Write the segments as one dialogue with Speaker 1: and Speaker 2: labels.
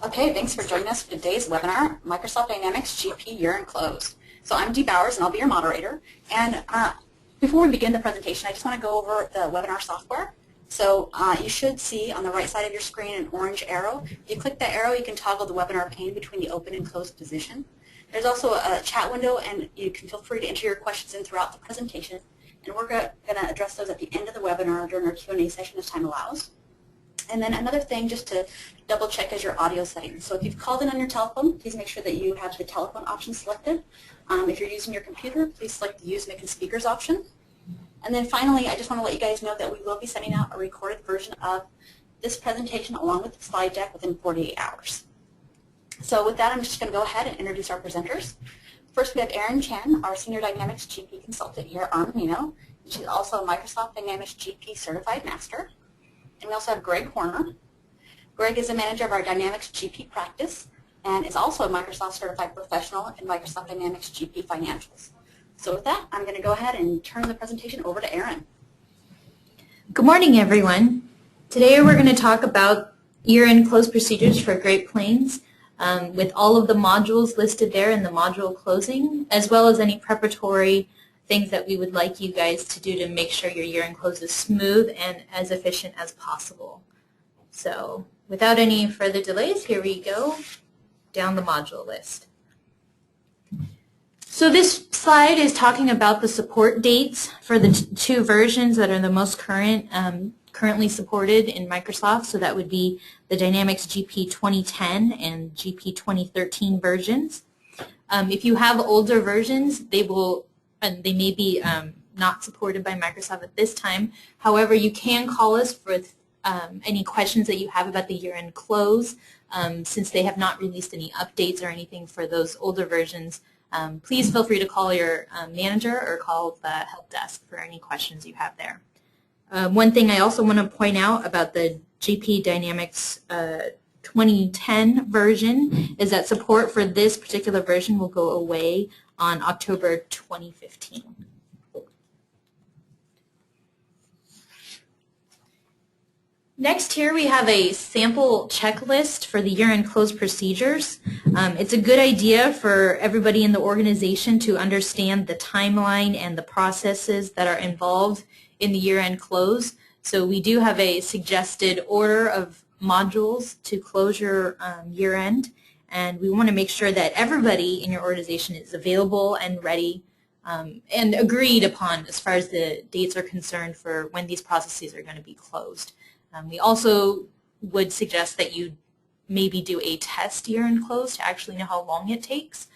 Speaker 1: Okay, thanks for joining us for today's webinar, Microsoft Dynamics GP Year-End Close. So I'm Dee Bowers, and I'll be your moderator. And before we begin the presentation, I just want to go over the webinar software. So you should see on the right side of your screen an orange arrow. If you click that arrow, you can toggle the webinar pane between the open and closed position. There's also a chat window, and you can feel free to enter your questions in throughout the presentation. And we're going to address those at the end of the webinar during our Q&A session as time allows. And then another thing just to double check is your audio settings. So if you've called in on your telephone, please make sure that you have the telephone option selected. If you're using your computer, please select the Use Mic and Speakers option. And then finally, I just want to let you guys know that we will be sending out a recorded version of this presentation along with the slide deck within 48 hours. So with that, I'm just going to go ahead and introduce our presenters. First, we have Erin Chen, our Senior Dynamics GP Consultant here at Armanino. She's also a Microsoft Dynamics GP Certified Master. And we also have Greg Horner. Greg is the manager of our Dynamics GP practice and is also a Microsoft Certified Professional in Microsoft Dynamics GP Financials. So with that, I'm going to go ahead and turn the presentation over to Erin.
Speaker 2: Good morning, everyone. Today we're going to talk about year-end close procedures for Great Plains with all of the modules listed there in the module closing, as well as any preparatory things that we would like you guys to do to make sure your year-end close is smooth and as efficient as possible. So without any further delays, here we go down the module list. So this slide is talking about the support dates for the two versions that are the most currently supported in Microsoft. So that would be the Dynamics GP 2010 and GP 2013 versions. If you have older versions, they may be not supported by Microsoft at this time. However, you can call us with any questions that you have about the year-end close. Since they have not released any updates or anything for those older versions, please feel free to call your manager or call the help desk for any questions you have there. One thing I also want to point out about the GP Dynamics 2010 version is that support for this particular version will go away on October 2015. Next here we have a sample checklist for the year-end close procedures. It's a good idea for everybody in the organization to understand the timeline and the processes that are involved in the year-end close. So we do have a suggested order of modules to close your year-end. And we want to make sure that everybody in your organization is available and ready and agreed upon as far as the dates are concerned for when these processes are going to be closed. We also would suggest that you maybe do a test year-end close to actually know how long it takes.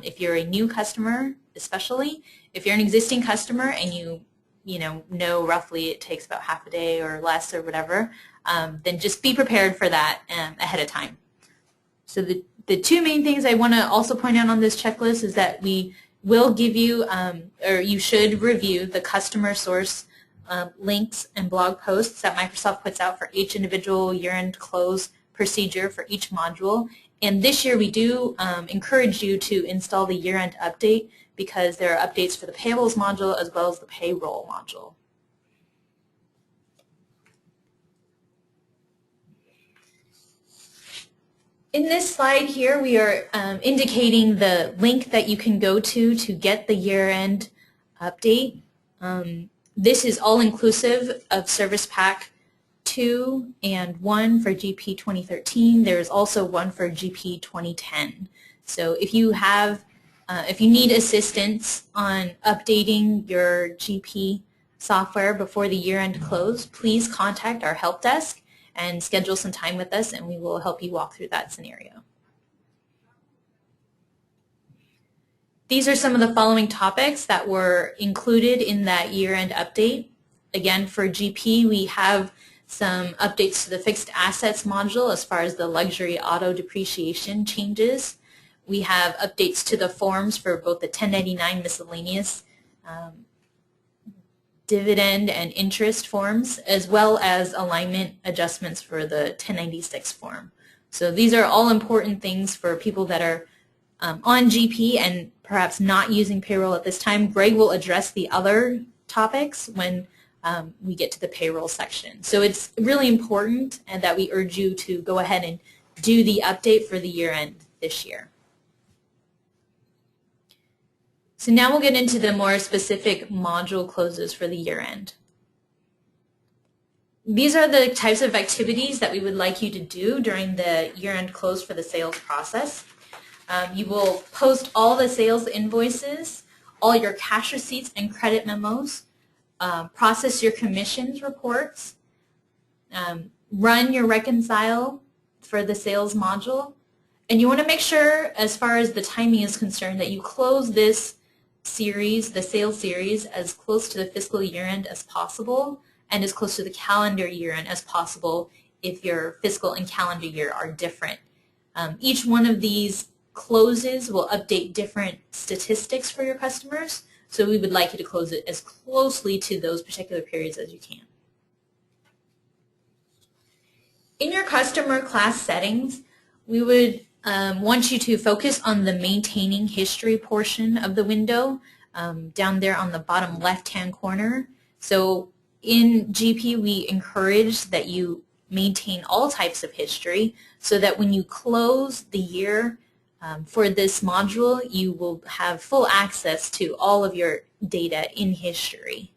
Speaker 2: If you're a new customer, especially, if you're an existing customer and you know roughly it takes about half a day or less or whatever, then just be prepared for that ahead of time. So the two main things I want to also point out on this checklist is that we will give you, or you should review the customer source links and blog posts that Microsoft puts out for each individual year-end close procedure for each module. And this year we do encourage you to install the year-end update because there are updates for the Payables module as well as the Payroll module. In this slide here, we are indicating the link that you can go to get the year-end update. This is all-inclusive of Service Pack 2 and 1 for GP 2013. There is also one for GP 2010. So if you need assistance on updating your GP software before the year-end close, please contact our help desk and schedule some time with us, and we will help you walk through that scenario. These are some of the following topics that were included in that year-end update. Again, for GP, we have some updates to the fixed assets module as far as the luxury auto depreciation changes. We have updates to the forms for both the 1099 miscellaneous dividend and interest forms, as well as alignment adjustments for the 1096 form. So these are all important things for people that are on GP and perhaps not using payroll at this time. Greg will address the other topics when we get to the payroll section. So it's really important and that we urge you to go ahead and do the update for the year end this year. So now we'll get into the more specific module closes for the year end. These are the types of activities that we would like you to do during the year-end close for the sales process. You will post all the sales invoices, all your cash receipts and credit memos, process your commissions reports, run your reconcile for the sales module, and you want to make sure, as far as the timing is concerned, that you close this series, the sales series, as close to the fiscal year end as possible and as close to the calendar year end as possible if your fiscal and calendar year are different. Each one of these closes will update different statistics for your customers, so we would like you to close it as closely to those particular periods as you can. In your customer class settings, we would want you to focus on the maintaining history portion of the window down there on the bottom left-hand corner. So in GP, we encourage that you maintain all types of history so that when you close the year for this module, you will have full access to all of your data in history.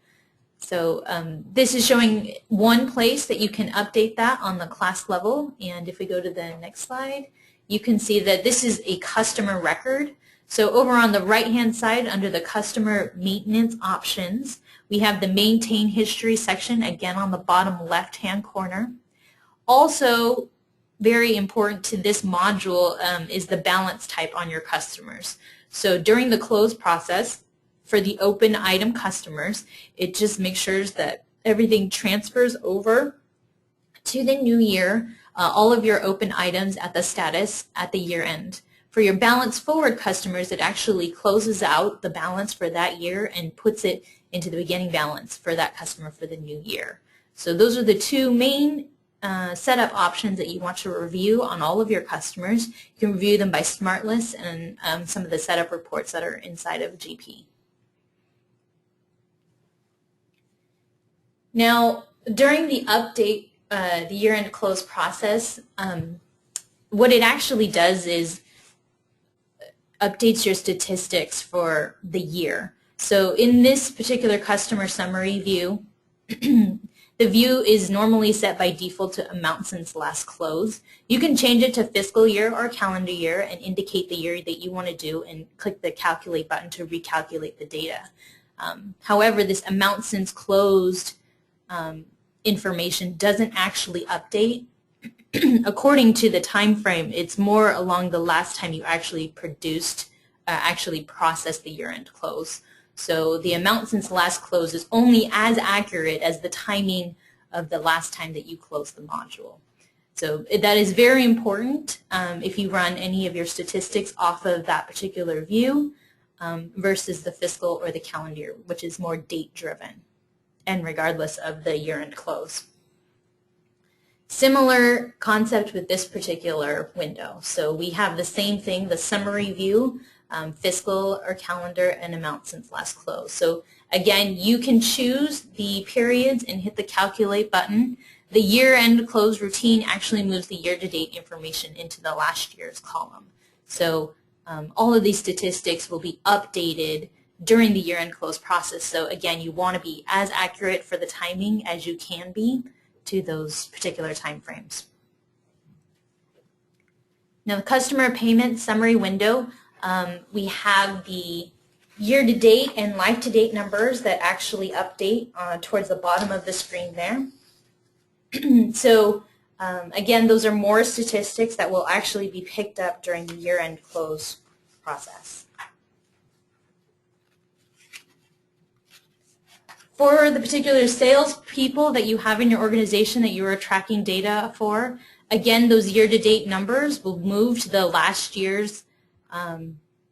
Speaker 2: So this is showing one place that you can update that on the class level. And if we go to the next slide, you can see that this is a customer record. So over on the right-hand side under the customer maintenance options, we have the maintain history section, again on the bottom left-hand corner. Also, very important to this module is the balance type on your customers. So during the close process, for the open item customers, it just makes sure that everything transfers over to the new year, all of your open items at the status at the year end. For your balance forward customers, it actually closes out the balance for that year and puts it into the beginning balance for that customer for the new year. So those are the two main setup options that you want to review on all of your customers. You can review them by smart lists and some of the setup reports that are inside of GP. Now, during the update, the year-end close process, what it actually does is updates your statistics for the year. So in this particular customer summary view, the view is normally set by default to amount since last close. You can change it to fiscal year or calendar year and indicate the year that you want to do and click the calculate button to recalculate the data. However, this amount since closed information doesn't actually update according to the time frame. It's more along the last time you actually processed the year-end close. So the amount since last close is only as accurate as the timing of the last time that you closed the module. So that is very important if you run any of your statistics off of that particular view versus the fiscal or the calendar year, which is more date-driven and regardless of the year-end close. Similar concept with this particular window. So we have the same thing, the summary view, fiscal or calendar, and amount since last close. So again, you can choose the periods and hit the calculate button. The year-end close routine actually moves the year-to-date information into the last year's column. So all of these statistics will be updated during the year-end close process. So again, you want to be as accurate for the timing as you can be to those particular time frames. Now, the customer payment summary window, we have the year-to-date and life-to-date numbers that actually update towards the bottom of the screen there. So again, those are more statistics that will actually be picked up during the year-end close process. For the particular salespeople that you have in your organization that you are tracking data for, again, those year-to-date numbers will move to the last year's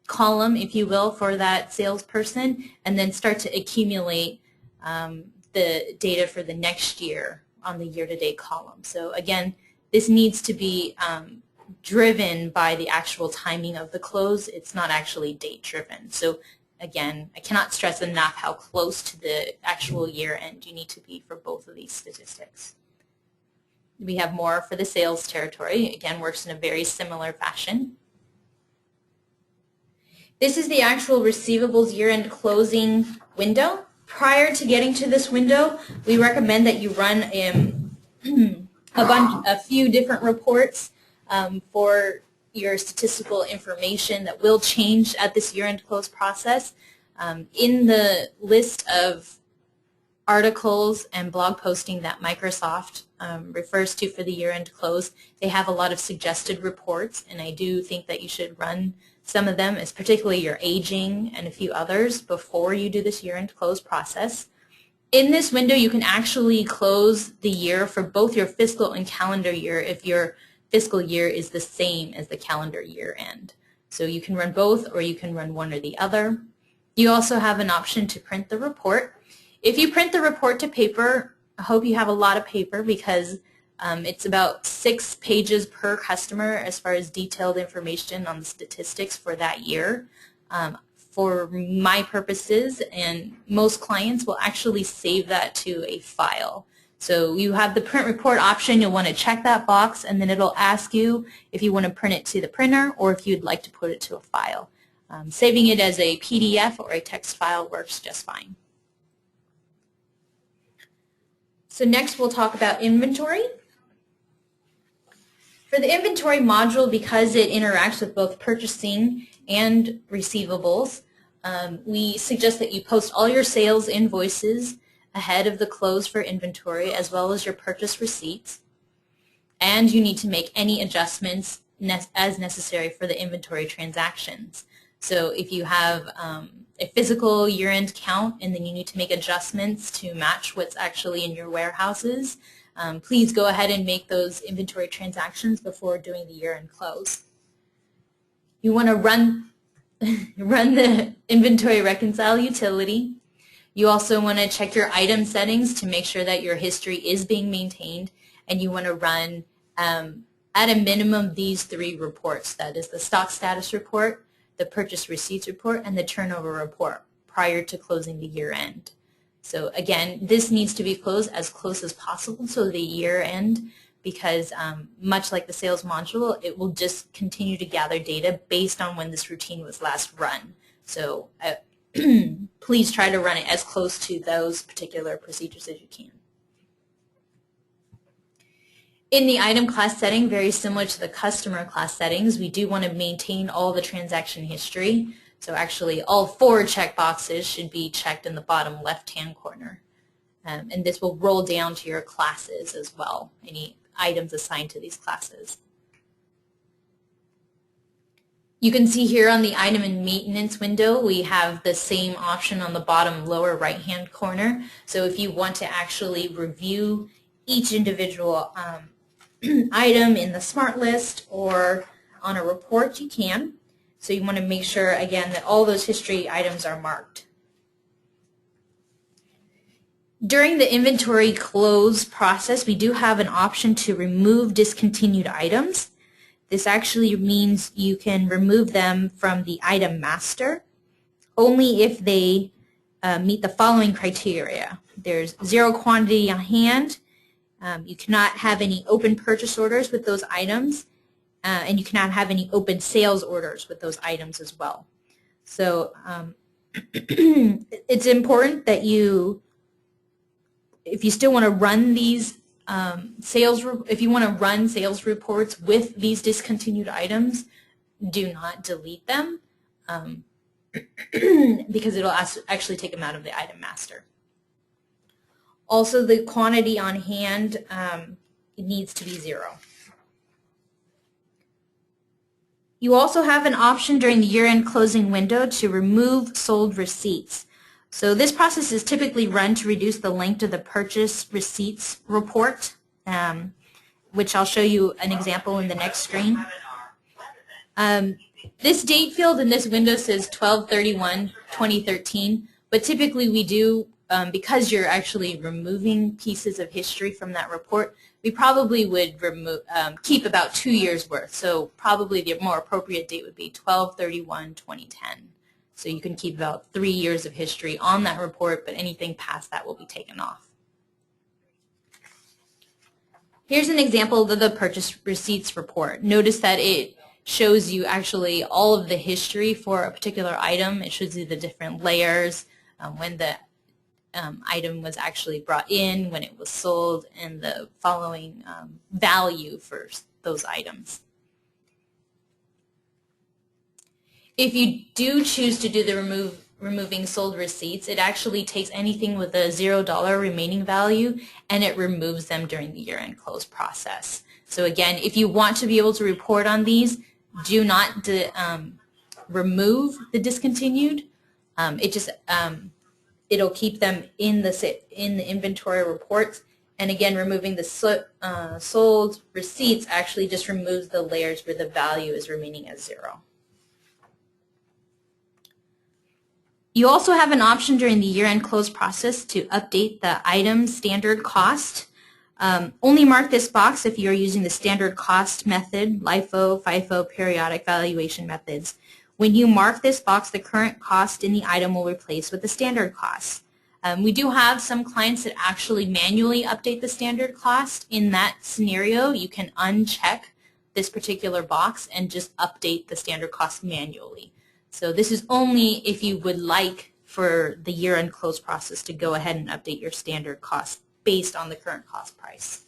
Speaker 2: column, if you will, for that salesperson, and then start to accumulate the data for the next year on the year-to-date column. So again, this needs to be driven by the actual timing of the close. It's not actually date-driven. So again, I cannot stress enough how close to the actual year end you need to be for both of these statistics. we have more for the sales territory. Again, works in a very similar fashion. This is the actual receivables year-end closing window. Prior to getting to this window, we recommend that you run a few different reports for your statistical information that will change at this year-end close process. In the list of articles and blog posting that Microsoft refers to for the year-end close, they have a lot of suggested reports, and I do think that you should run some of them, as particularly your aging and a few others, before you do this year-end close process. In this window, you can actually close the year for both your fiscal and calendar year if your fiscal year is the same as the calendar year end. So you can run both, or you can run one or the other. You also have an option to print the report. If you print the report to paper, I hope you have a lot of paper, because it's about 6 pages per customer as far as detailed information on the statistics for that year. For my purposes, and most clients will actually save that to a file. So you have the print report option. You'll want to check that box, and then it'll ask you if you want to print it to the printer or if you'd like to put it to a file. Saving it as a PDF or a text file works just fine. So next we'll talk about inventory. For the inventory module, because it interacts with both purchasing and receivables, we suggest that you post all your sales invoices ahead of the close for inventory, as well as your purchase receipts. And you need to make any adjustments as necessary for the inventory transactions. So if you have a physical year-end count and then you need to make adjustments to match what's actually in your warehouses, please go ahead and make those inventory transactions before doing the year-end close. You want to run the inventory reconcile utility. You also want to check your item settings to make sure that your history is being maintained, and you want to run at a minimum these 3 reports. That is the stock status report, the purchase receipts report, and the turnover report prior to closing the year end. So again, this needs to be closed as close as possible to the year end, because much like the sales module, it will just continue to gather data based on when this routine was last run. So please try to run it as close to those particular procedures as you can. In the item class setting, very similar to the customer class settings, we do want to maintain all the transaction history. So actually all 4 checkboxes should be checked in the bottom left-hand corner. And this will roll down to your classes as well, any items assigned to these classes. You can see here on the item and maintenance window, we have the same option on the bottom lower right-hand corner. So if you want to actually review each individual item in the smart list or on a report, you can. So you want to make sure, again, that all those history items are marked. During the inventory close process, we do have an option to remove discontinued items. This actually means you can remove them from the item master only if they meet the following criteria. There's 0 quantity on hand. You cannot have any open purchase orders with those items. And you cannot have any open sales orders with those items as well. So it's important that if you still want to run these if you want to run sales reports with these discontinued items, do not delete them because it'll actually take them out of the item master. Also, the quantity on hand, it needs to be 0. You also have an option during the year-end closing window to remove sold receipts. So this process is typically run to reduce the length of the purchase receipts report, which I'll show you an example in the next screen. This date field in this window says 12/31/2013, but typically we do, because you're actually removing pieces of history from that report, we probably would keep about 2 years worth. So probably the more appropriate date would be 12/31/2010. So you can keep about 3 years of history on that report, but anything past that will be taken off. Here's an example of the purchase receipts report. Notice that it shows you actually all of the history for a particular item. It shows you the different layers, when the item was actually brought in, when it was sold, and the following value for those items. If you do choose to do the removing sold receipts, it actually takes anything with a $0 remaining value and it removes them during the year-end close process. So again, if you want to be able to report on these, do not remove the discontinued. It'll keep them in the inventory reports. And again, removing the sold receipts actually just removes the layers where the value is remaining as 0. You also have an option during the year-end close process to update the item standard cost. Only mark this box if you are using the standard cost method, LIFO, FIFO, periodic valuation methods. When you mark this box, the current cost in the item will replace with the standard cost. We do have some clients that actually manually update the standard cost. In that scenario, you can uncheck this particular box and just update the standard cost manually. So this is only if you would like for the year-end close process to go ahead and update your standard cost based on the current cost price.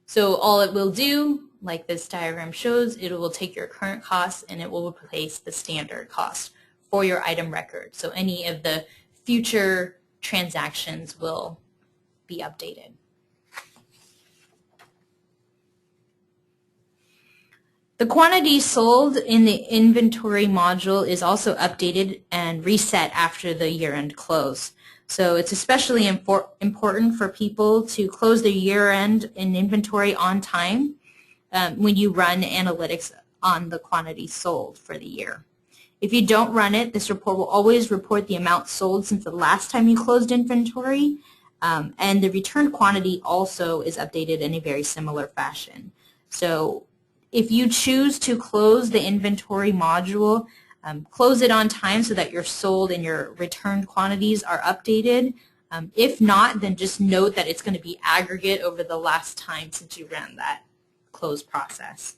Speaker 2: So all it will do, like this diagram shows, it will take your current cost and it will replace the standard cost for your item record. So any of the future transactions will be updated. The quantity sold in the inventory module is also updated and reset after the year-end close. So it's especially important for people to close their year-end in inventory on time when you run analytics on the quantity sold for the year. If you don't run it, this report will always report the amount sold since the last time you closed inventory, and the returned quantity also is updated in a very similar fashion. So if you choose to close the inventory module, close it on time so that your sold and your returned quantities are updated. If not, then just note that it's going to be aggregate over the last time since you ran that close process.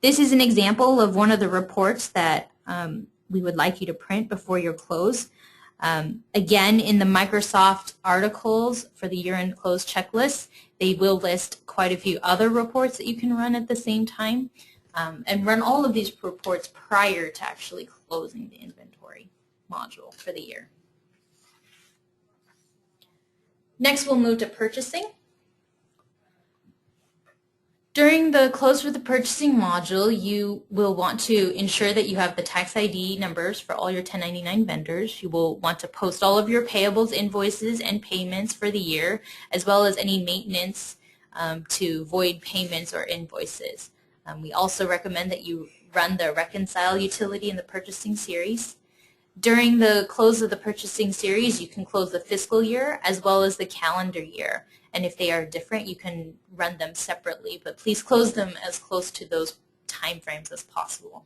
Speaker 2: This is an example of one of the reports that we would like you to print before your close. Again, in the Microsoft articles for the year-end close checklist, they will list quite a few other reports that you can run at the same time, and run all of these reports prior to actually closing the inventory module for the year. Next, we'll move to purchasing. During the close for the purchasing module, you will want to ensure that you have the tax ID numbers for all your 1099 vendors. You will want to post all of your payables, invoices, and payments for the year, as well as any maintenance to void payments or invoices. We also recommend that you run the reconcile utility in the purchasing series. During the close of the purchasing series, you can close the fiscal year as well as the calendar year. And if they are different, you can run them separately, but please close them as close to those time frames as possible.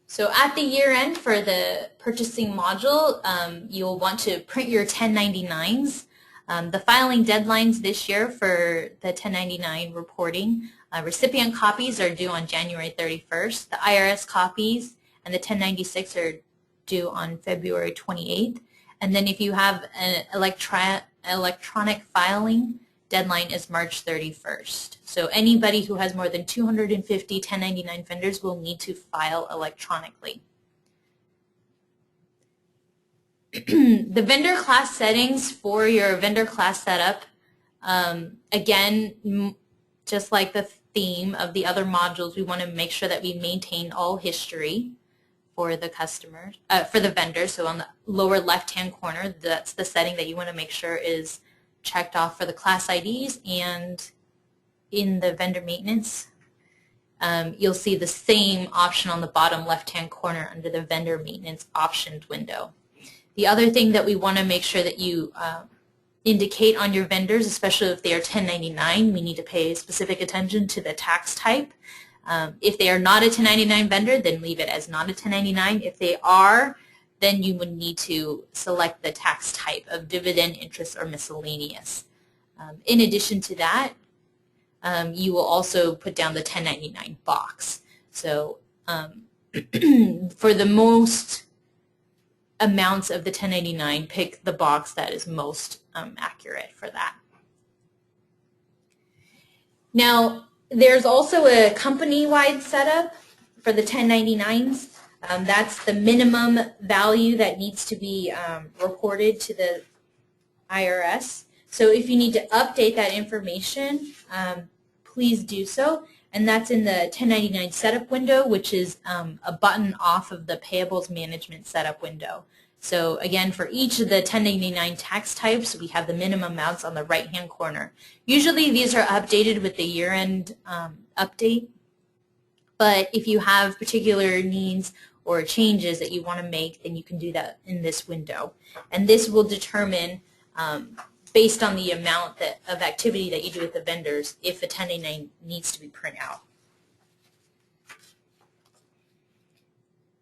Speaker 2: So at the year end for the purchasing module, you'll want to print your 1099s. The filing deadlines this year for the 1099 reporting, recipient copies are due on January 31st. The IRS copies and the 1096 are due on February 28th. And then if you have an electronic filing, deadline is March 31st. So anybody who has more than 250 1099 vendors will need to file electronically. The vendor class settings for your vendor class setup, again, just like the theme of the other modules, we want to make sure that we maintain all history for the customers, for the vendor. So on the lower left-hand corner, that's the setting that you want to make sure is checked off for the class IDs. And in the vendor maintenance, you'll see the same option on the bottom left-hand corner under the vendor maintenance options window. The other thing that we want to make sure that you indicate on your vendors, especially if they are 1099, we need to pay specific attention to the tax type. If they are not a 1099 vendor, then leave it as not a 1099. If they are, then you would need to select the tax type of dividend, interest, or miscellaneous. In addition to that, you will also put down the 1099 box. So for the most amounts of the 1099, pick the box that is most accurate for that. Now, there's also a company-wide setup for the 1099s. That's the minimum value that needs to be reported to the IRS. So if you need to update that information, please do so. And that's in the 1099 setup window, which is a button off of the Payables Management setup window. So again, for each of the 1099 tax types, we have the minimum amounts on the right-hand corner. Usually these are updated with the year-end update, but if you have particular needs or changes that you want to make, then you can do that in this window. And this will determine, based on the amount of activity that you do with the vendors, if a 1099 needs to be printed out.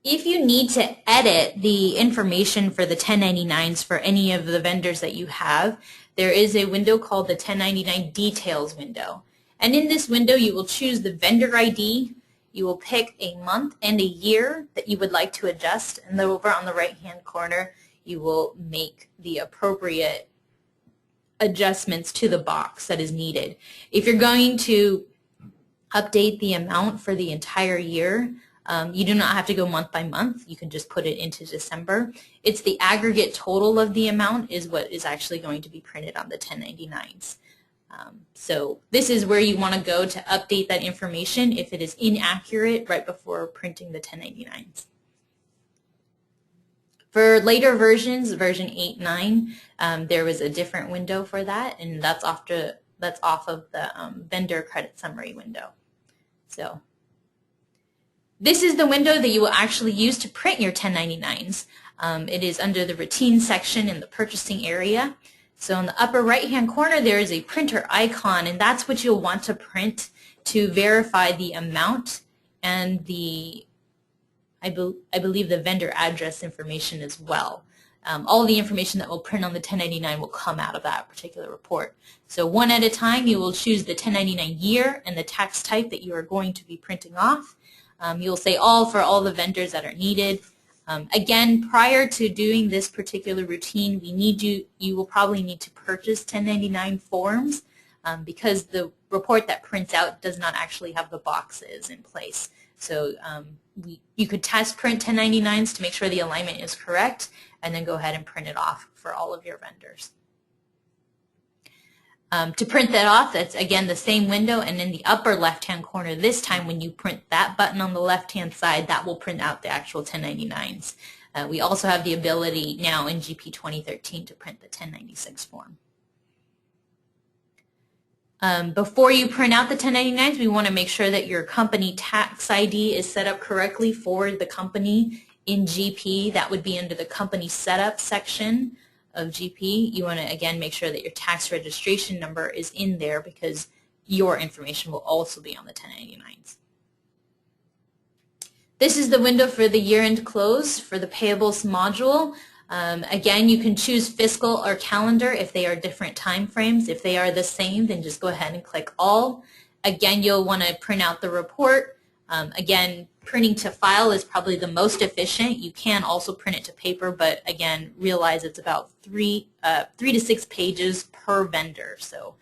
Speaker 2: If you need to edit the information for the 1099s for any of the vendors that you have, there is a window called the 1099 Details window. And in this window, you will choose the vendor ID. You will pick a month and a year that you would like to adjust, and then over on the right-hand corner, you will make the appropriate adjustments to the box that is needed. If you're going to update the amount for the entire year, you do not have to go month by month. You can just put it into December. It's the aggregate total of the amount is what is actually going to be printed on the 1099s. So this is where you want to go to update that information if it is inaccurate right before printing the 1099s. For later versions, version 8.9, there was a different window for that, and that's off of the vendor credit summary window. So this is the window that you will actually use to print your 1099s. It is under the routine section in the purchasing area. So in the upper right-hand corner, there is a printer icon, and that's what you'll want to print to verify the amount and the, I believe, the vendor address information as well. All the information that will print on the 1099 will come out of that particular report. So one at a time, you will choose the 1099 year and the tax type that you are going to be printing off. You'll say all for all the vendors that are needed. Again, prior to doing this particular routine, you will probably need to purchase 1099 forms because the report that prints out does not actually have the boxes in place. So you could test print 1099s to make sure the alignment is correct, and then go ahead and print it off for all of your vendors. To print that off, that's again the same window, and in the upper left-hand corner this time, when you print that button on the left-hand side, that will print out the actual 1099s. We also have the ability now in GP 2013 to print the 1096 form. Before you print out the 1099s, we want to make sure that your company tax ID is set up correctly for the company in GP. That would be under the company setup section of GP. You want to again make sure that your tax registration number is in there because your information will also be on the 1099s. This is the window for the year-end close for the payables module. Again, you can choose fiscal or calendar if they are different time frames. If they are the same, then just go ahead and click all. Again, you'll want to print out the report. Again, printing to file is probably the most efficient. You can also print it to paper, but again, realize it's about 3 to 6 pages per vendor. So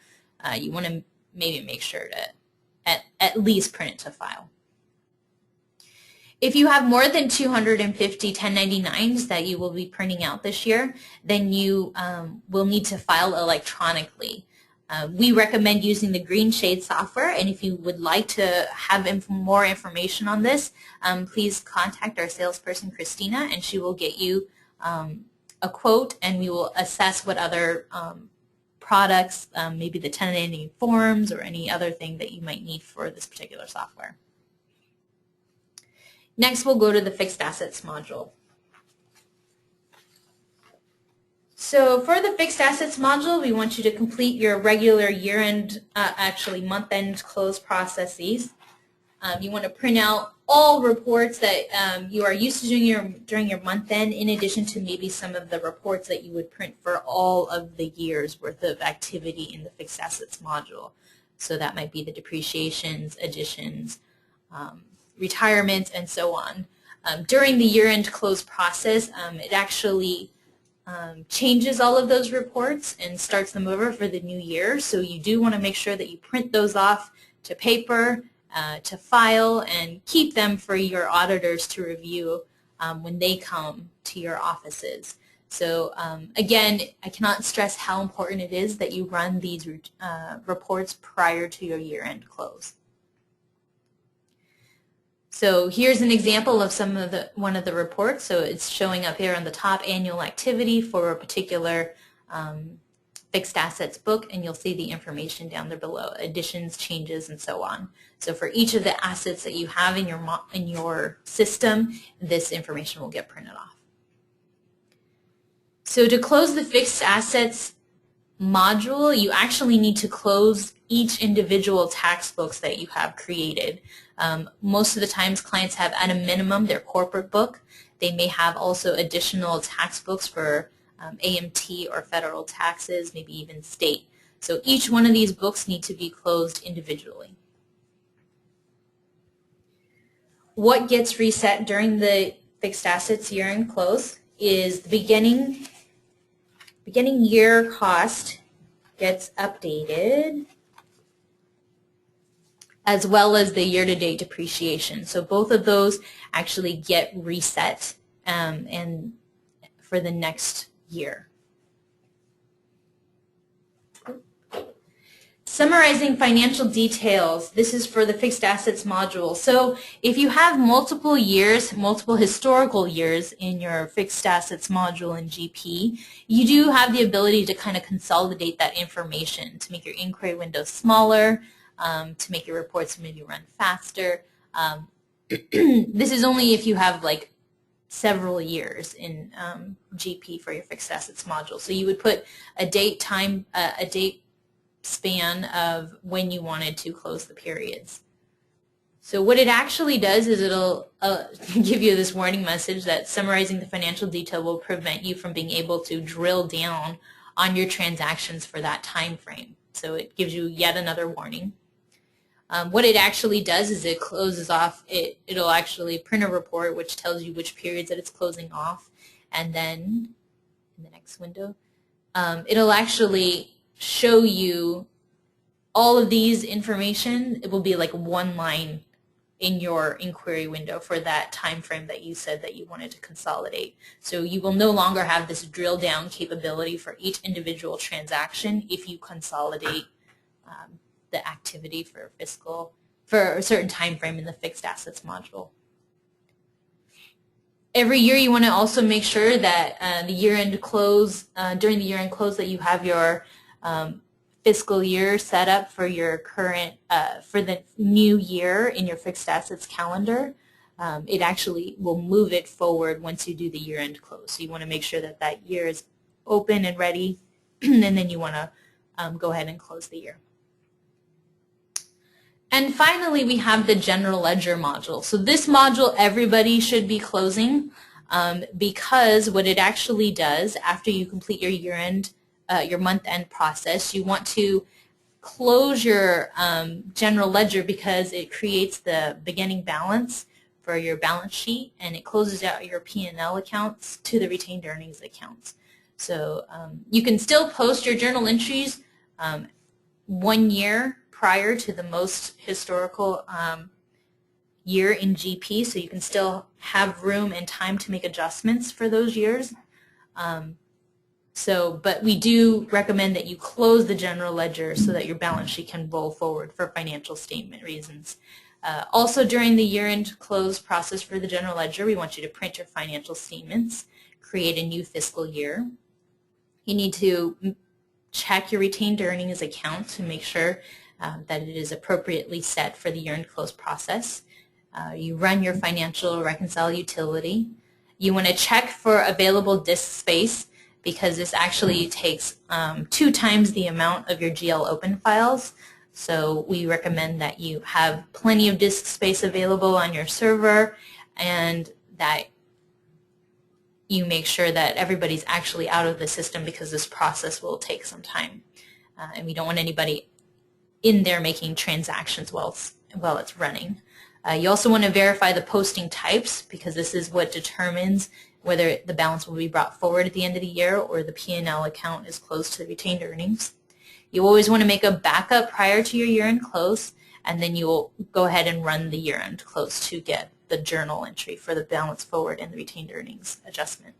Speaker 2: you want to maybe make sure to at least print it to file. If you have more than 250 1099s that you will be printing out this year, then you will need to file electronically. We recommend using the Green Shade software, and if you would like to have more information on this, please contact our salesperson, Christina, and she will get you a quote, and we will assess what other products, maybe the 1099 forms or any other thing that you might need for this particular software. Next, we'll go to the Fixed Assets module. So for the Fixed Assets module, we want you to complete your regular year-end, actually month-end close processes. You want to print out all reports that you are used to doing during your month end, in addition to maybe some of the reports that you would print for all of the year's worth of activity in the fixed assets module. So that might be the depreciations, additions, retirement, and so on. During the year-end close process, it actually changes all of those reports and starts them over for the new year. So you do want to make sure that you print those off to paper, to file, and keep them for your auditors to review when they come to your offices. So again, I cannot stress how important it is that you run these reports prior to your year-end close. So here's an example of one of the reports. So it's showing up here on the top, annual activity for a particular fixed assets book, and you'll see the information down there below, additions, changes, and so on. So for each of the assets that you have in your system, this information will get printed off. So to close the fixed assets module, you actually need to close each individual tax books that you have created. Most of the times clients have at a minimum their corporate book. They may have also additional tax books for AMT or federal taxes, maybe even state. So each one of these books need to be closed individually. What gets reset during the fixed assets year-end close is the beginning year cost gets updated, as well as the year-to-date depreciation. So both of those actually get reset and for the next year. Summarizing financial details, this is for the fixed assets module. So if you have multiple years, multiple historical years in your fixed assets module in GP, you do have the ability to kind of consolidate that information to make your inquiry window smaller, to make your reports maybe run faster. This is only if you have like several years in GP for your fixed assets module. So you would put a date span of when you wanted to close the periods. So what it actually does is it'll give you this warning message that summarizing the financial detail will prevent you from being able to drill down on your transactions for that time frame. So it gives you yet another warning. What it actually does is it closes off, it'll actually print a report which tells you which periods that it's closing off, and then in the next window, it'll actually show you all of these information. It will be like one line in your inquiry window for that time frame that you said that you wanted to consolidate. So you will no longer have this drill down capability for each individual transaction if you consolidate the activity for fiscal for a certain time frame in the fixed assets module. Every year you want to also make sure that the year-end close, during the year-end close, that you have your fiscal year set up for your current, for the new year in your fixed assets calendar. It actually will move it forward once you do the year-end close. So you want to make sure that that year is open and ready, and then you want to go ahead and close the year. And finally, we have the general ledger module. So this module everybody should be closing because what it actually does after you complete your year-end, your month-end process, you want to close your general ledger because it creates the beginning balance for your balance sheet, and it closes out your P&L accounts to the retained earnings accounts. So you can still post your journal entries 1 year prior to the most historical year in GP, so you can still have room and time to make adjustments for those years. But we do recommend that you close the general ledger so that your balance sheet can roll forward for financial statement reasons. Also, during the year-end close process for the general ledger, we want you to print your financial statements, create a new fiscal year. You need to check your retained earnings account to make sure that it is appropriately set for the year-end close process. You run your financial reconcile utility. You want to check for available disk space because this actually takes 2 times the amount of your GL open files. So we recommend that you have plenty of disk space available on your server and that you make sure that everybody's actually out of the system because this process will take some time. And we don't want anybody in there making transactions while it's running. You also want to verify the posting types because this is what determines whether the balance will be brought forward at the end of the year or the P&L account is closed to the retained earnings. You always want to make a backup prior to your year-end close, and then you will go ahead and run the year-end close to get the journal entry for the balance forward and the retained earnings adjustment.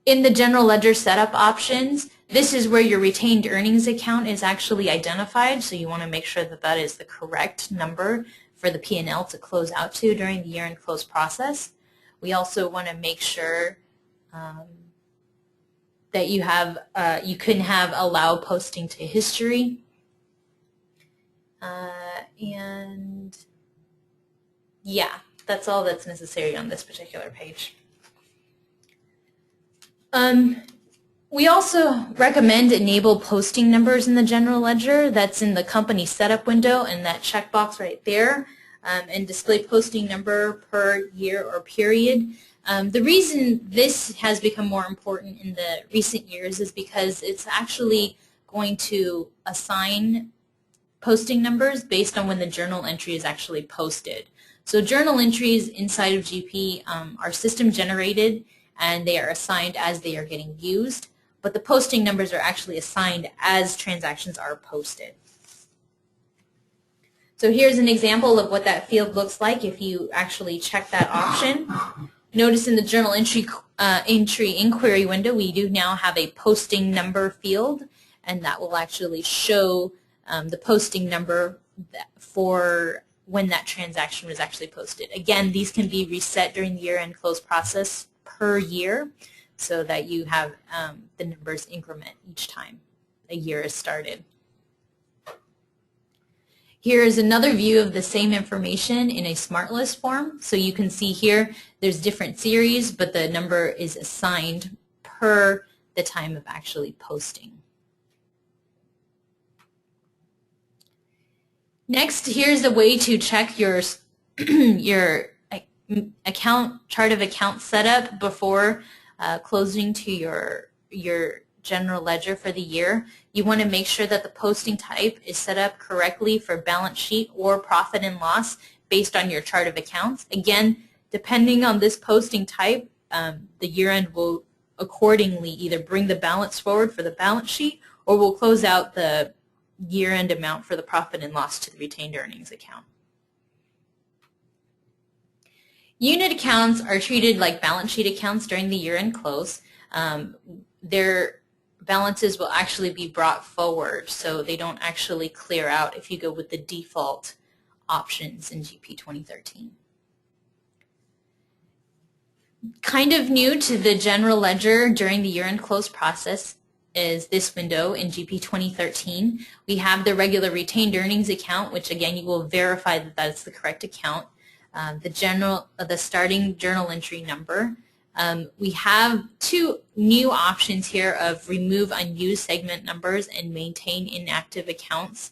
Speaker 2: In the general ledger setup options, this is where your retained earnings account is actually identified, so you want to make sure that that is the correct number for the P&L to close out to during the year-end close process. We also want to make sure that you can have allow posting to history. And yeah, that's all that's necessary on this particular page. We also recommend enable posting numbers in the general ledger. That's in the company setup window and that checkbox right there, and display posting number per year or period. The reason this has become more important in the recent years is because it's actually going to assign posting numbers based on when the journal entry is actually posted. So journal entries inside of GP are system generated and they are assigned as they are getting used, but the posting numbers are actually assigned as transactions are posted. So here's an example of what that field looks like if you actually check that option. Notice in the journal entry inquiry window, we do now have a posting number field, and that will actually show the posting number for when that transaction was actually posted. Again, these can be reset during the year-end close process per year so that you have the numbers increment each time a year is started. Here is another view of the same information in a smart list form. So you can see here there's different series, but the number is assigned per the time of actually posting. Next, here's a way to check your chart of account setup before closing to your general ledger for the year. You want to make sure that the posting type is set up correctly for balance sheet or profit and loss based on your chart of accounts. Again, depending on this posting type, the year-end will accordingly either bring the balance forward for the balance sheet or will close out the year-end amount for the profit and loss to the retained earnings account. Unit accounts are treated like balance sheet accounts during the year-end close. Their balances will actually be brought forward, so they don't actually clear out if you go with the default options in GP 2013. Kind of new to the general ledger during the year-end close process is this window in GP 2013. We have the regular retained earnings account, which again you will verify that that's the correct account. The starting journal entry number. We have two new options here of remove unused segment numbers and maintain inactive accounts.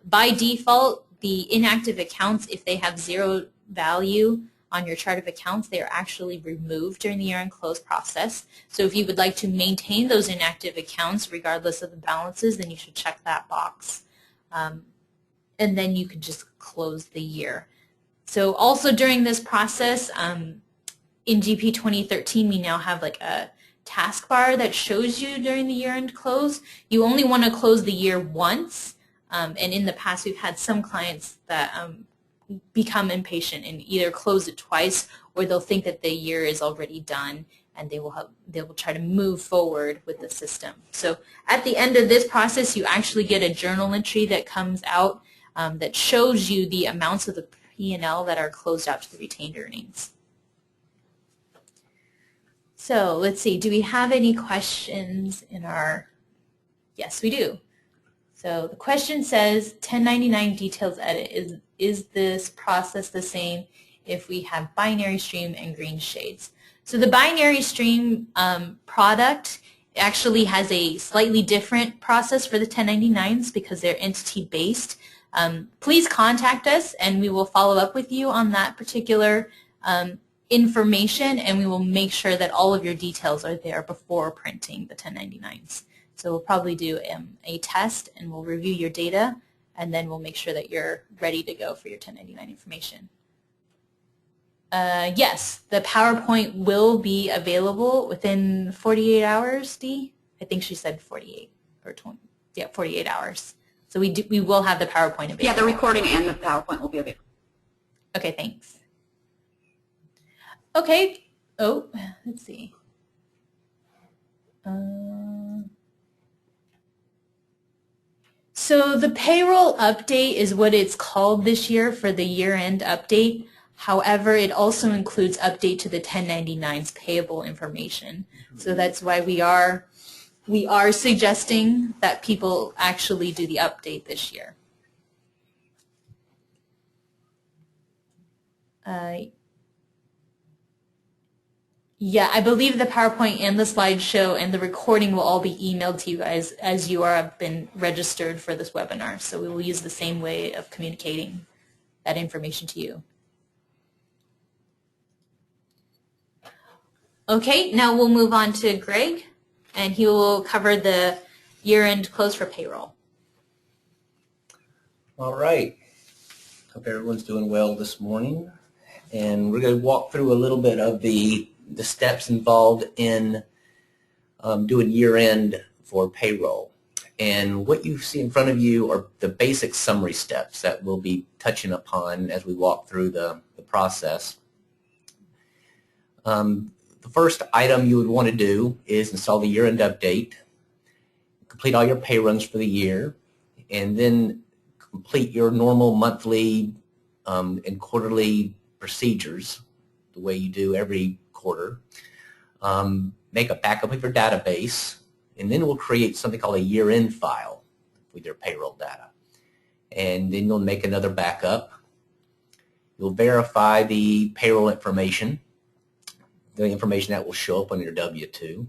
Speaker 2: By default, the inactive accounts, if they have zero value on your chart of accounts, they are actually removed during the year-end close process. So if you would like to maintain those inactive accounts regardless of the balances, then you should check that box. And then you can just close the year. So also during this process, in GP 2013, we now have like a taskbar that shows you during the year-end close. You only want to close the year once, and in the past we've had some clients that become impatient and either close it twice or they'll think that the year is already done and they will try to move forward with the system. So at the end of this process, you actually get a journal entry that comes out that shows you the amounts of the P&L that are closed out to the retained earnings. So let's see, do we have any questions in our, yes we do. So the question says 1099 details edit, is this process the same if we have binary stream and green shades? So the binary stream product actually has a slightly different process for the 1099s because they're entity-based. Please contact us and we will follow up with you on that particular information, and we will make sure that all of your details are there before printing the 1099s. So we'll probably do a test and we'll review your data, and then we'll make sure that you're ready to go for your 1099 information. Yes, the PowerPoint will be available within 48 hours, Dee? I think she said 48 or 20. Yeah, 48 hours. So we will have the PowerPoint available.
Speaker 1: Yeah, the recording and the PowerPoint will be available. Okay, thanks.
Speaker 2: Okay. Oh, let's see. So the payroll update is what it's called this year for the year-end update. However, it also includes update to the 1099's payable information. So that's why we are suggesting that people actually do the update this year. Yeah, I believe the PowerPoint and the slideshow and the recording will all be emailed to you guys as you have been registered for this webinar. So we will use the same way of communicating that information to you. Okay, now we'll move on to Greg, and he will cover the year-end close for payroll.
Speaker 3: All right. Hope everyone's doing well this morning. And we're going to walk through a little bit of the steps involved in doing year-end for payroll. And what you see in front of you are the basic summary steps that we'll be touching upon as we walk through the process. The first item you would want to do is install the year-end update, complete all your pay runs for the year, and then complete your normal monthly and quarterly procedures the way you do every quarter. Make a backup of your database, and then we'll create something called a year-end file with your payroll data. And then you'll make another backup. You'll verify the payroll information, the information that will show up on your W-2,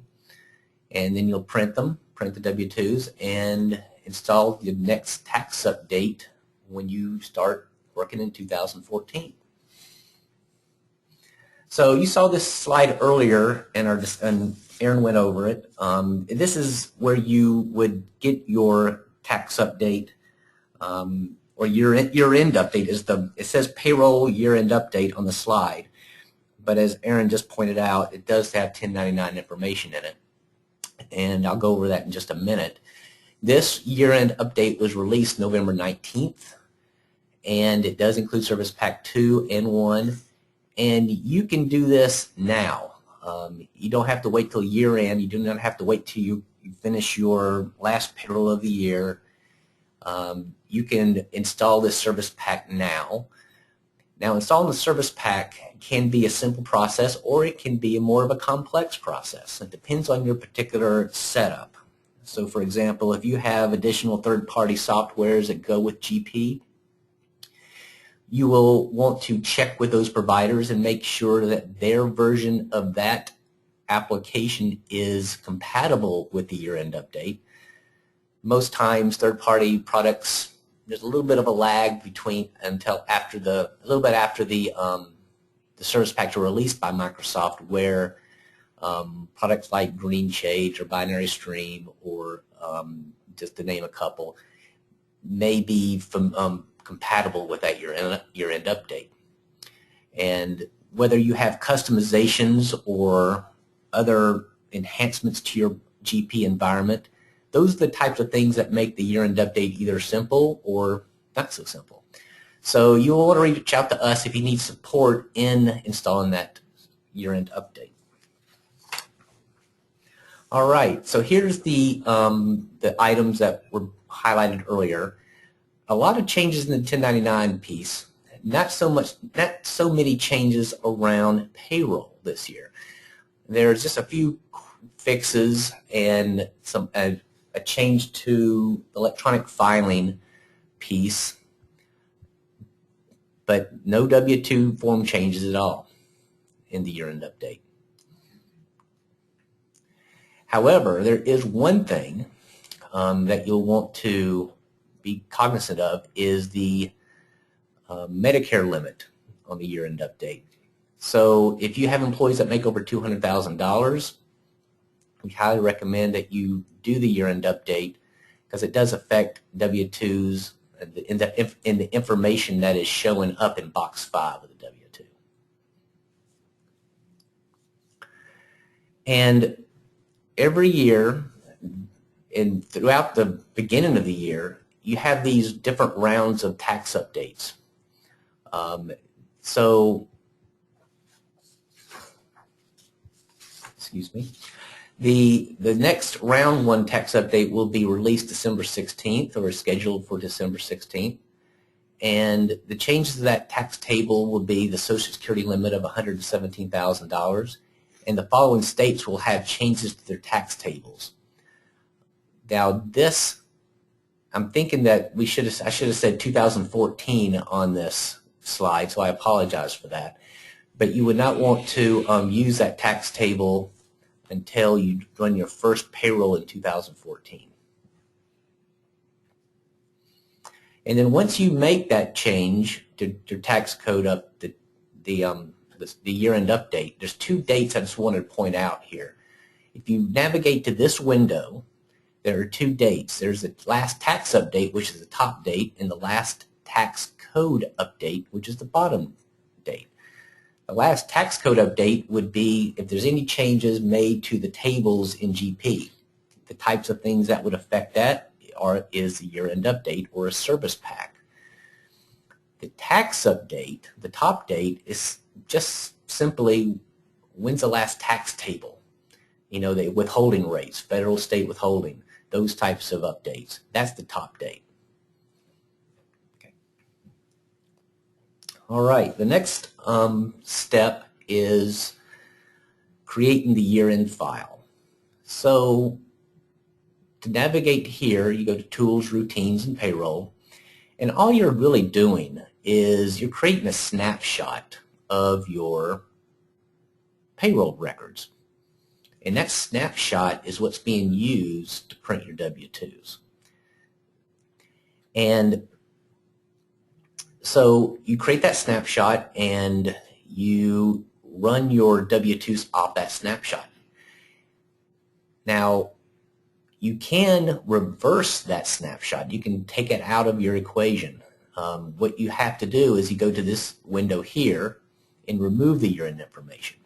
Speaker 3: and then you'll print them, print the W-2s, and install your next tax update when you start working in 2014. So you saw this slide earlier, and Aaron went over it. This is where you would get your tax update or year-end update. It says payroll year-end update on the slide, but as Aaron just pointed out, it does have 1099 information in it, and I'll go over that in just a minute. This year-end update was released November 19th, and it does include Service Pack 2 and 1. And you can do this now. You don't have to wait till year end. You do not have to wait till you finish your last payroll of the year. You can install this service pack now. Now, installing the service pack can be a simple process, or it can be more of a complex process. It depends on your particular setup. So, for example, if you have additional third-party softwares that go with GP, you will want to check with those providers and make sure that their version of that application is compatible with the year-end update. Most times, third-party products, there's a little bit of a lag between until after a little bit after the service packs are released by Microsoft, where products like Green Shades or Binary Stream, or just to name a couple, may be compatible with that year-end update. And whether you have customizations or other enhancements to your GP environment, those are the types of things that make the year-end update either simple or not so simple. So you'll want to reach out to us if you need support in installing that year-end update. All right, so here's the items that were highlighted earlier. A lot of changes in the 1099 piece, not so many changes around payroll this year. There's just a few fixes and a change to electronic filing piece, but no W-2 form changes at all in the year-end update. However, there is one thing that you'll want to be cognizant of is the Medicare limit on the year-end update. So if you have employees that make over $200,000, we highly recommend that you do the year-end update because it does affect W-2s in the information that is showing up in box 5 of the W-2. And every year and throughout the beginning of the year, you have these different rounds of tax updates. Excuse me. The next round 1 tax update will be released December 16th or is scheduled for December 16th. And the changes to that tax table will be the Social Security limit of $117,000. And the following states will have changes to their tax tables. Now this, I'm thinking that I should have said 2014 on this slide, so I apologize for that. But you would not want to use that tax table until you run your first payroll in 2014. And then once you make that change to your tax code up the year-end update, there's 2 dates I just wanted to point out here. If you navigate to this window, there are 2 dates. There's the last tax update, which is the top date, and the last tax code update, which is the bottom date. The last tax code update would be if there's any changes made to the tables in GP. The types of things that would affect that is the year-end update or a service pack. The tax update, the top date, is just simply when's the last tax table. You know, the withholding rates, federal, state withholding, those types of updates. That's the top date. Okay. All right, the next step is creating the year-end file. So to navigate here, you go to Tools, Routines, and Payroll. And all you're really doing is you're creating a snapshot of your payroll records. And that snapshot is what's being used to print your W-2s. And so you create that snapshot and you run your W-2s off that snapshot. Now, you can reverse that snapshot. You can take it out of your equation. What you have to do is you go to this window here and remove the year-end information.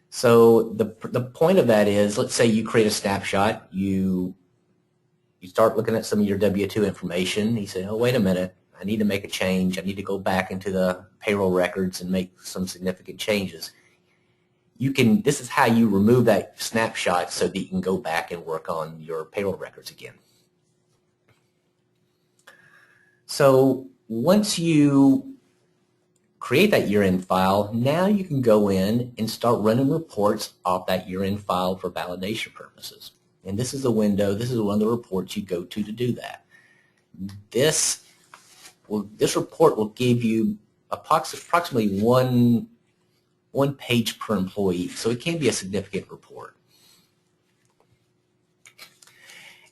Speaker 3: So the point of that is, let's say you create a snapshot, you start looking at some of your W-2 information, you say, oh, wait a minute, I need to make a change, I need to go back into the payroll records and make some significant changes. This is how you remove that snapshot so that you can go back and work on your payroll records again. So once you create that year-end file, now you can go in and start running reports off that year-end file for validation purposes. And this is the window, this is one of the reports you go to do that. This report will give you approximately one page per employee, so it can be a significant report.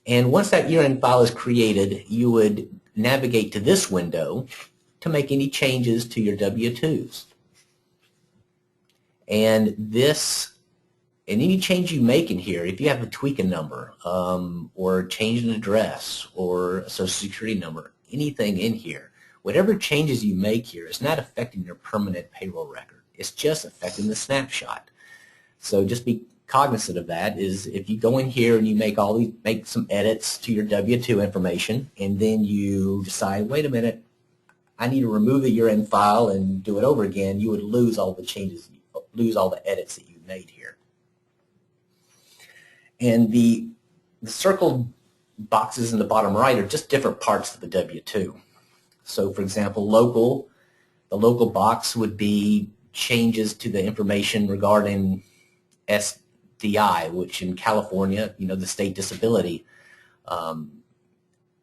Speaker 3: And once that year-end file is created, you would navigate to this window to make any changes to your W-2s. And any change you make in here, if you have a tweak number or change an address or a social security number, anything in here, whatever changes you make here is not affecting your permanent payroll record. It's just affecting the snapshot. So just be cognizant of that. Is if you go in here and you make some edits to your W-2 information, and then you decide, wait a minute, I need to remove the year-end file and do it over again, you would lose all the changes, lose all the edits that you made here. And the circled boxes in the bottom right are just different parts of the W-2. So for example, the local box would be changes to the information regarding SDI, which in California, the state disability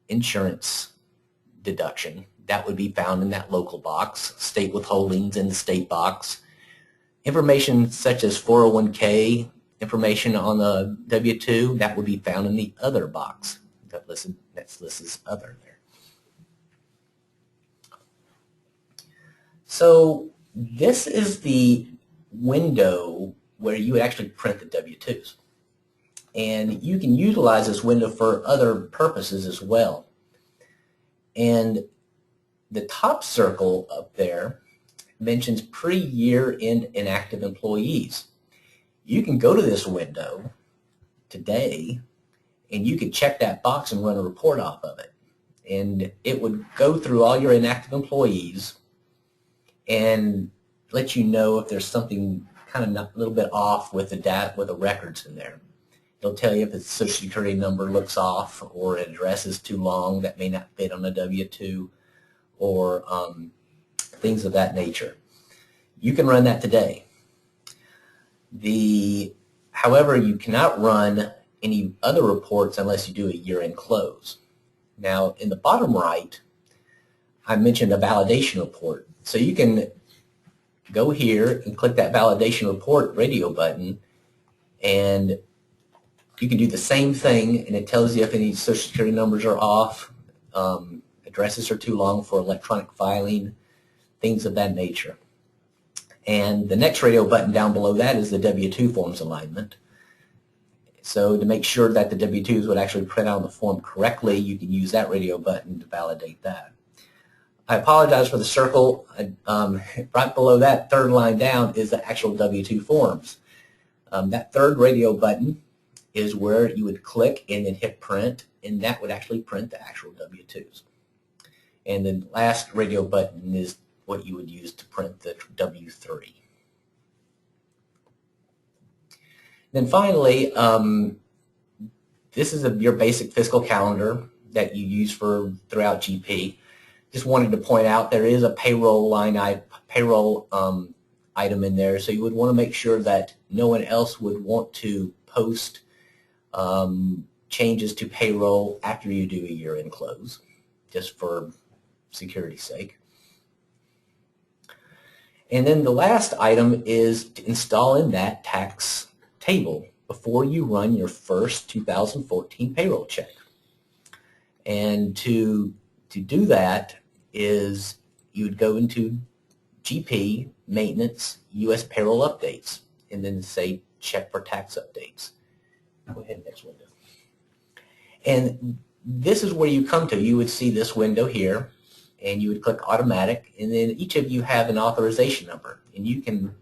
Speaker 3: insurance deduction, that would be found in that local box. State withholdings in the state box. Information such as 401k information on the W-2, that would be found in the other box that's listed as other there. So this is the window where you would actually print the W-2s. And you can utilize this window for other purposes as well. And the top circle up there mentions pre-year end inactive employees. You can go to this window today and you can check that box and run a report off of it. And it would go through all your inactive employees and let you know if there's something kind of a little bit off with the data, with the records in there. It'll tell you if the Social Security number looks off or an address is too long that may not fit on a W-2 or things of that nature. You can run that today. However, you cannot run any other reports unless you do a year-end close. Now, in the bottom right, I mentioned a validation report. So you can go here and click that validation report radio button, and you can do the same thing, and it tells you if any Social Security numbers are off, addresses are too long for electronic filing, things of that nature. And the next radio button down below that is the W-2 forms alignment. So to make sure that the W-2s would actually print out on the form correctly, you can use that radio button to validate that. I apologize for the circle. Right below that third line down is the actual W-2 forms. That third radio button is where you would click and then hit print, and that would actually print the actual W-2s. And the last radio button is what you would use to print the W-3. Then finally, this is your basic fiscal calendar that you use throughout GP. Just wanted to point out there is a payroll item in there, so you would want to make sure that no one else would want to post changes to payroll after you do a year-end close, just for security's sake. And then the last item is to install in that tax table before you run your first 2014 payroll check. And to do that is you would go into GP, Maintenance, U.S. Payroll Updates, and then say Check for Tax Updates. Go ahead, next window. And this is where you come to. You would see this window here, and you would click Automatic, and then each of you have an authorization number, and you can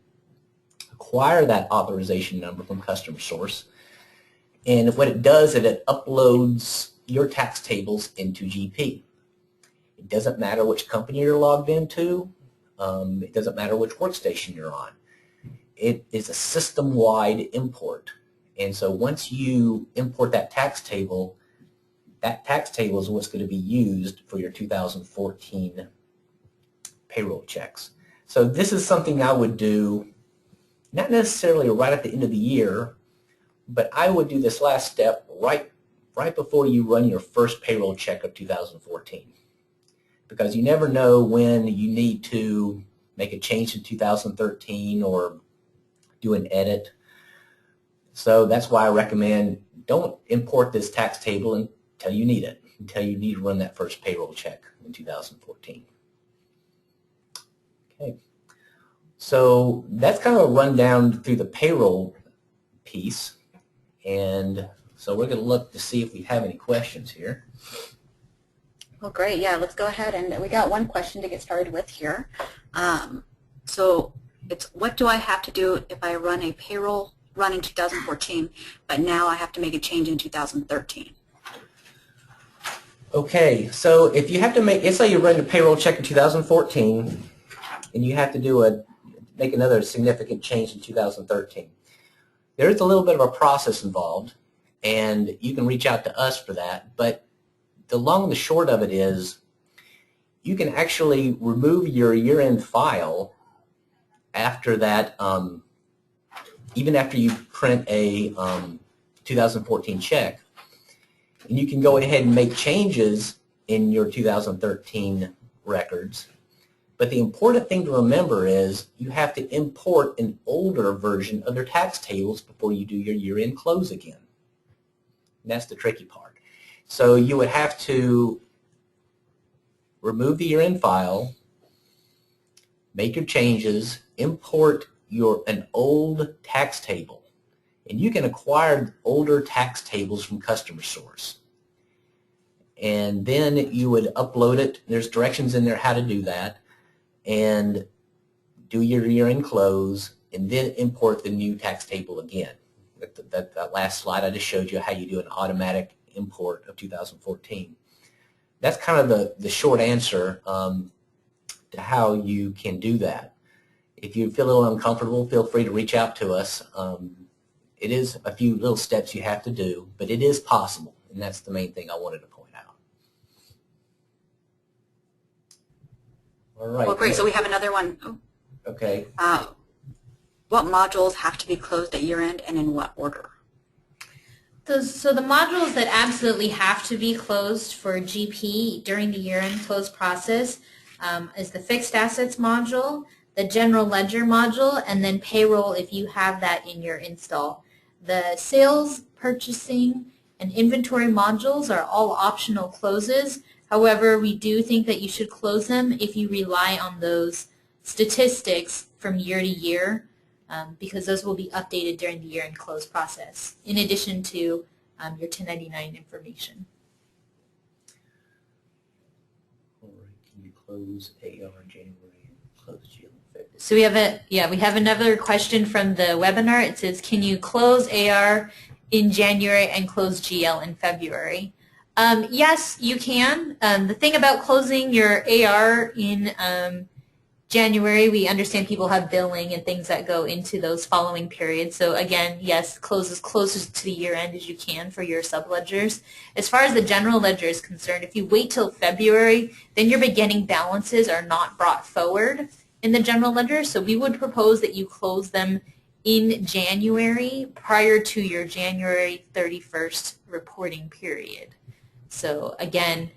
Speaker 3: acquire that authorization number from Customer Source. And what it does is it uploads your tax tables into GP. It doesn't matter which company you're logged into. It doesn't matter which workstation you're on. It is a system-wide import. And so once you import that tax table is what's going to be used for your 2014 payroll checks. So this is something I would do not necessarily right at the end of the year, but I would do this last step right before you run your first payroll check of 2014. Because you never know when you need to make a change in 2013 or do an edit. So that's why I recommend don't import this tax table until you need it, until you need to run that first payroll check in 2014. Okay, so that's kind of a rundown through the payroll piece, and so we're going to look to see if we have any questions here.
Speaker 1: Well, great. Yeah, let's go ahead, and we got one question to get started with here. So it's, what do I have to do if I run a payroll run in 2014, but now I have to make a change in 2013?
Speaker 3: Okay, so if you have to let's say you run a payroll check in 2014, and you have to make another significant change in 2013. There is a little bit of a process involved, and you can reach out to us for that, but the long and the short of it is you can actually remove your year-end file after that, even after you print a 2014 check, and you can go ahead and make changes in your 2013 records But the important thing to remember is you have to import an older version of their tax tables before you do your year-end close again. And that's the tricky part. So you would have to remove the year-end file, make your changes, import an old tax table. And you can acquire older tax tables from Customer Source. And then you would upload it. There's directions in there how to do that. And do your year-end close, and then import the new tax table again. That last slide I just showed you how you do an automatic import of 2014. That's kind of the short answer to how you can do that. If you feel a little uncomfortable, feel free to reach out to us. It is a few little steps you have to do, but it is possible, and that's the main thing I wanted to point out. All right.
Speaker 1: Well, great. So we have another one. Oh.
Speaker 3: Okay.
Speaker 1: What modules have to be closed at year-end and in what order?
Speaker 2: So the modules that absolutely have to be closed for GP during the year-end close process is the fixed assets module, the general ledger module, and then payroll if you have that in your install. The sales, purchasing, and inventory modules are all optional closes. However, we do think that you should close them if you rely on those statistics from year to year, because those will be updated during the year-end close process, in addition to your 1099 information.
Speaker 3: All right. Can you close AR in January and close GL in February?
Speaker 2: So we have another question from the webinar. It says, can you close AR in January and close GL in February? Yes, you can. The thing about closing your AR in January, we understand people have billing and things that go into those following periods. So again, yes, close as close to the year end as you can for your subledgers. As far as the general ledger is concerned, if you wait till February, then your beginning balances are not brought forward in the general ledger. So we would propose that you close them in January prior to your January 31st reporting period. So again,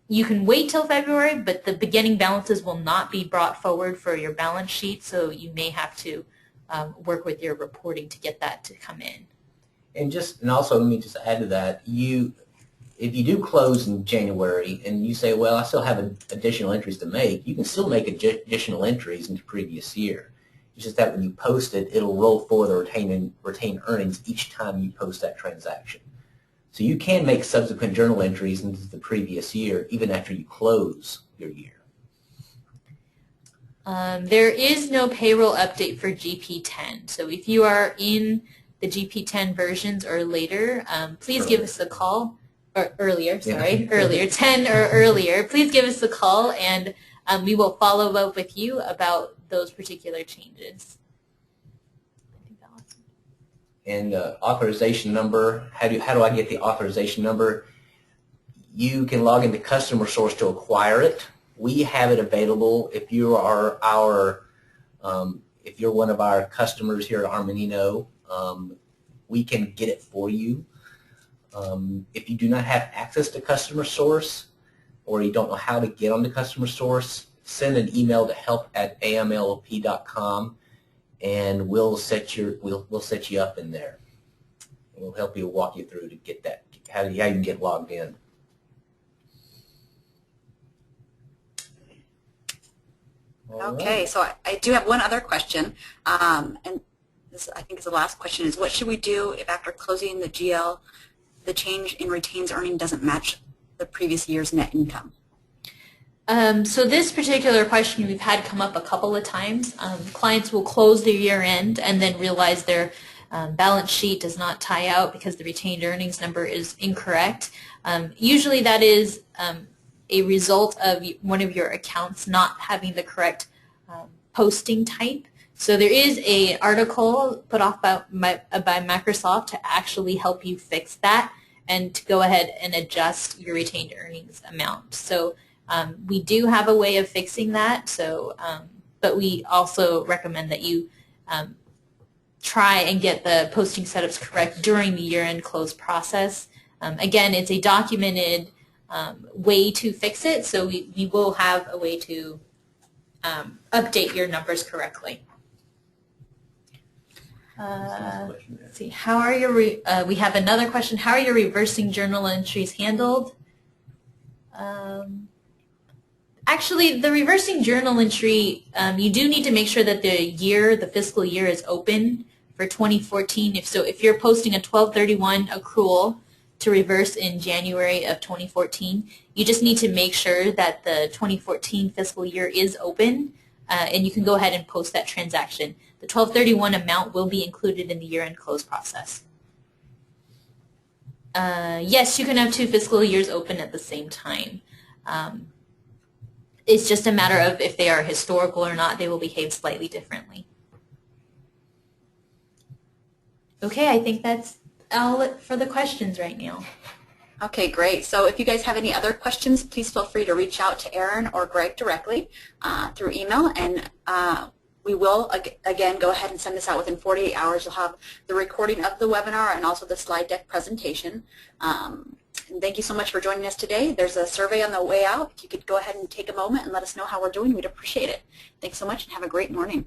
Speaker 2: you can wait till February, but the beginning balances will not be brought forward for your balance sheet, so you may have to work with your reporting to get that to come in.
Speaker 3: And also let me just add to that, if you do close in January and you say, well, I still have additional entries to make, you can still make additional entries into the previous year. It's just that when you post it, it'll roll forward the retained earnings each time you post that transaction. So you can make subsequent journal entries into the previous year even after you close your year.
Speaker 2: There is no payroll update for GP10. So if you are in the GP10 versions or later, please give us a call, or earlier, sorry, earlier, 10 or earlier. Please give us a call and we will follow up with you about those particular changes.
Speaker 3: And authorization number, how do I get the authorization number? You can log into Customer Source to acquire it. We have it available if you are if you're one of our customers here at Armanino. We can get it for you. If you do not have access to Customer Source or you don't know how to get onto Customer Source, send an email to help@amlp.com. and we'll set you up in there. And we'll help you walk you through to get that, how you can get logged in.
Speaker 1: Okay, right. So I do have one other question, and this I think is the last question, is what should we do if after closing the GL, the change in retained earning doesn't match the previous year's net income?
Speaker 2: So this particular question we've had come up a couple of times. Clients will close their year end and then realize their balance sheet does not tie out because the retained earnings number is incorrect. Usually that is a result of one of your accounts not having the correct posting type. So there is an article put off by Microsoft to actually help you fix that and to go ahead and adjust your retained earnings amount. So we do have a way of fixing that, so but we also recommend that you try and get the posting setups correct during the year-end close process. Again, it's a documented way to fix it, so we will have a way to update your numbers correctly. Let's see, how are your, we have another question, how are your reversing journal entries handled? Actually, the reversing journal entry, you do need to make sure that the fiscal year is open for 2014. If you're posting a 12/31 accrual to reverse in January of 2014, you just need to make sure that the 2014 fiscal year is open, and you can go ahead and post that transaction. The 12/31 amount will be included in the year-end close process. Yes, you can have 2 fiscal years open at the same time. It's just a matter of if they are historical or not. They will behave slightly differently. Okay, I think that's all for the questions right now.
Speaker 1: Okay, great. So if you guys have any other questions, please feel free to reach out to Aaron or Greg directly through email, and we will, again, go ahead and send this out within 48 hours. You'll have the recording of the webinar and also the slide deck presentation. And thank you so much for joining us today. There's a survey on the way out. If you could go ahead and take a moment and let us know how we're doing, we'd appreciate it. Thanks so much and have a great morning.